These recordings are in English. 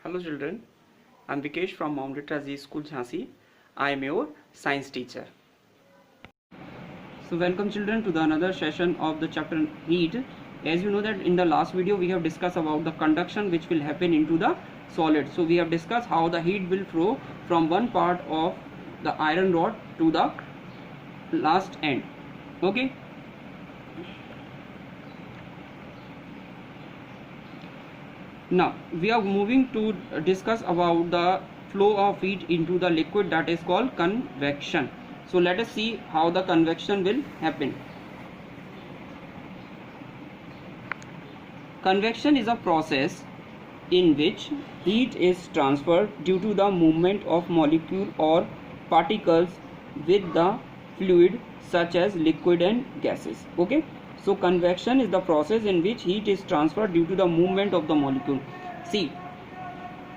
Hello children, I am Vikesh from Mount Literacy School Jhansi. I am your science teacher. So welcome children to the another session of the chapter heat. As you know that in the last video we have discussed about the conduction which will happen into the solid. So we have discussed how the heat will flow from one part of the iron rod to the last end. Okay. Now we are moving to discuss about the flow of heat into the liquid, that is called convection. So let us see how the convection will happen. Convection is a process in which heat is transferred due to the movement of molecule or particles with the fluid such as liquid and gases. Okay. So convection is the process in which heat is transferred due to the movement of the molecule. See,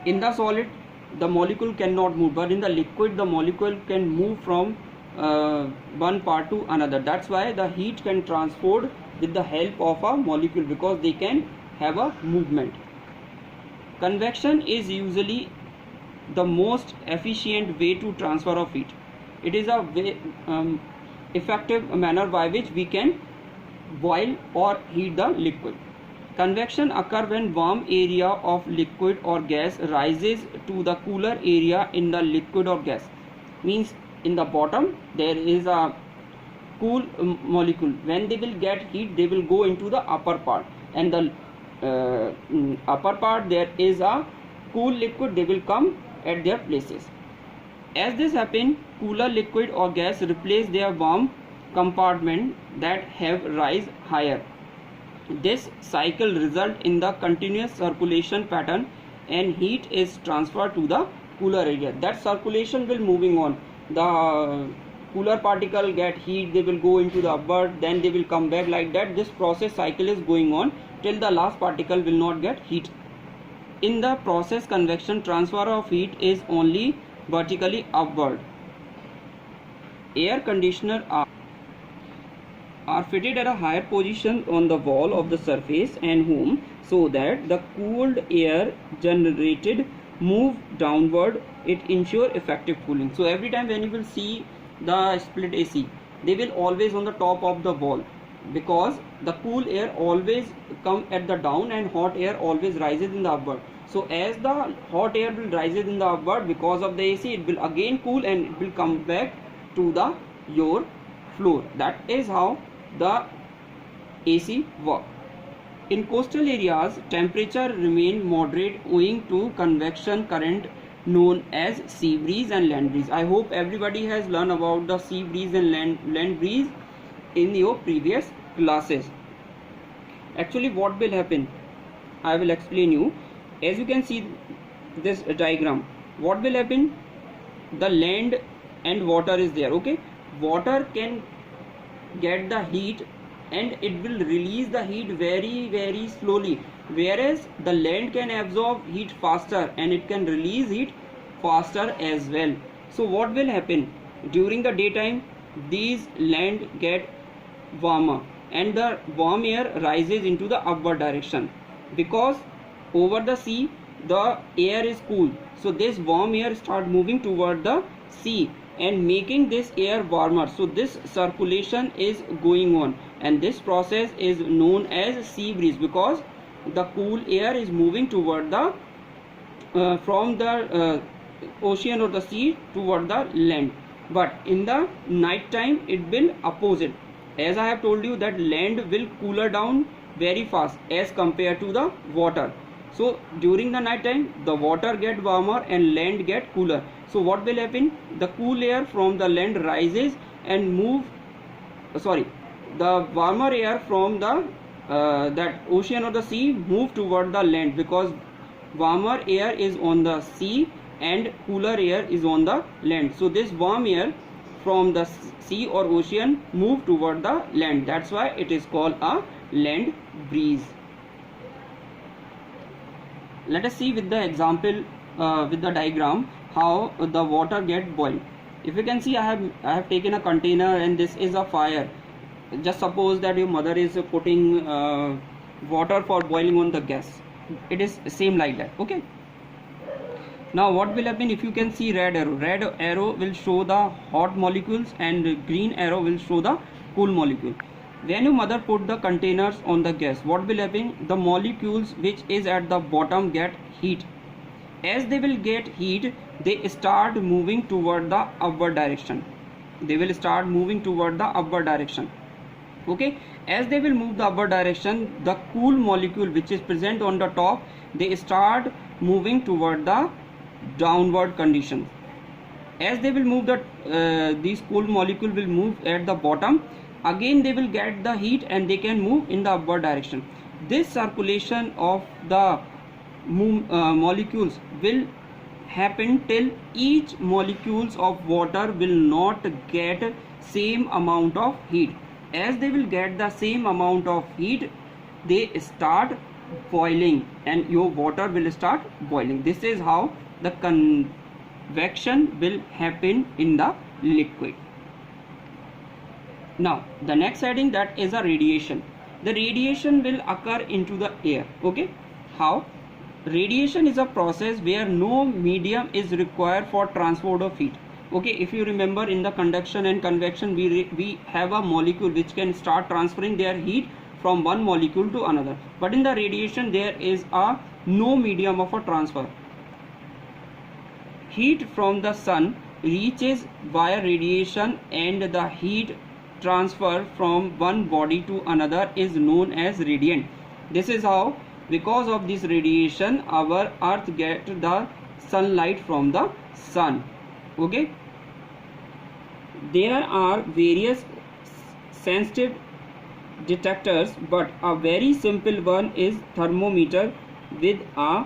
in the solid the molecule cannot move, but in the liquid the molecule can move from one part to another. That's why the heat can transport with the help of a molecule, because they can have a movement. Convection is usually the most efficient way to transfer of heat. It is a way, effective manner by which we can boil or heat the liquid. Convection occurs when warm area of liquid or gas rises to the cooler area in the liquid or gas. Means in the bottom there is a cool molecule. When they will get heat, they will go into the upper part, and the upper part there is a cool liquid, they will come at their places. As this happens, cooler liquid or gas replace their warm compartment that have rise higher. This cycle result in the continuous circulation pattern, and heat is transferred to the cooler area. That circulation will moving on. The cooler particle get heat, they will go into the upward, then they will come back, like that. This process cycle is going on till the last particle will not get heat. In the process convection, transfer of heat is only vertically upward. Air conditioner are fitted at a higher position on the wall of the surface and home, so that the cooled air generated move downward. It ensure effective cooling. So every time when you will see the split AC, they will always on the top of the wall, because the cool air always come at the down and hot air always rises in the upward. So as the hot air will rises in the upward, because of the AC, it will again cool and it will come back to the your floor. That is how the AC work. In coastal areas, temperature remain moderate owing to convection current known as sea breeze and land breeze. I hope everybody has learned about the sea breeze and land breeze in your previous classes. Actually, what will happen, I will explain you. As you can see this diagram, what will happen, the land and water is there. Okay, water can get the heat and it will release the heat very slowly, whereas the land can absorb heat faster and it can release heat faster as well. So what will happen, during the daytime these land get warmer and the warm air rises into the upward direction, because over the sea the air is cool. So this warm air start moving toward the sea and making this air warmer. So this circulation is going on, and this process is known as sea breeze, because the cool air is moving toward the from the ocean or the sea toward the land. But in the night time it will opposite. As I have told you that land will cooler down very fast as compared to the water. So during the night time the water get warmer and land get cooler. So what will happen, the cool air from the land rises and move the warmer air from the that ocean or the sea move toward the land, because warmer air is on the sea and cooler air is on the land. So this warm air from the sea or ocean move toward the land. That's why it is called a land breeze. Let us see with the example with the diagram how the water get boiled. If you can see, I have taken a container and this is a fire. Just suppose that your mother is putting water for boiling on the gas. It is same like that. Okay, Now what will happen? If you can see red arrow will show the hot molecules and green arrow will show the cool molecule. When your mother put the containers on the gas, what will happen? The molecules which is at the bottom get heat. As they will get heat, they start moving toward the upward direction. They will start moving toward the upward direction. Okay, as they will move the upward direction, the cool molecule which is present on the top, they start moving toward the downward condition. As they will move these cool molecule will move at the bottom, again they will get the heat and they can move in the upward direction. This circulation of the molecules will happen till each molecules of water will not get same amount of heat. As they will get the same amount of heat, they start boiling and your water will start boiling. This is how the convection will happen in the liquid. Now the next heading, that is a radiation. The radiation will occur into the air. Okay, how? Radiation is a process where no medium is required for transport of heat. Okay, if you remember, in the conduction and convection we have a molecule which can start transferring their heat from one molecule to another, but in the radiation there is a no medium of a transfer. Heat from the sun reaches via radiation and the heat transfer from one body to another is known as radiant. This is how, because of this radiation, our earth get the sunlight from the sun. Okay, there are various sensitive detectors, but a very simple one is thermometer with a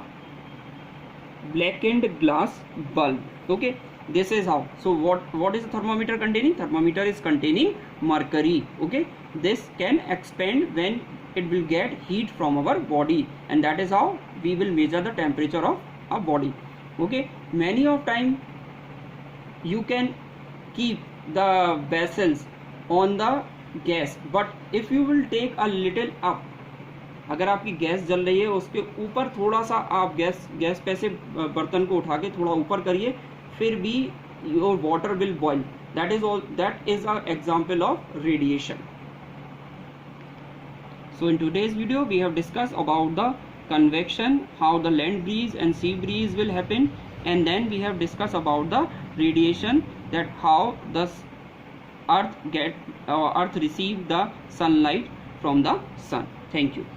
blackened glass bulb. Okay, this is how. So what is the thermometer containing? Thermometer is containing mercury. Okay, this can expand when it will get heat from our body, and that is how we will measure the temperature of our body. Okay, many of time you can keep the vessels on the gas, but if you will take a little up, अगर आपकी gas जल रही है उसके ऊपर थोड़ा सा आप गैस पे से बर्तन को उठा के थोड़ा ऊपर करिए, फिर भी your water will boil. That is an example of radiation. So in today's video we have discussed about the convection, how the land breeze and sea breeze will happen, and then we have discussed about the radiation, that how the earth receive the sunlight from the sun. Thank you.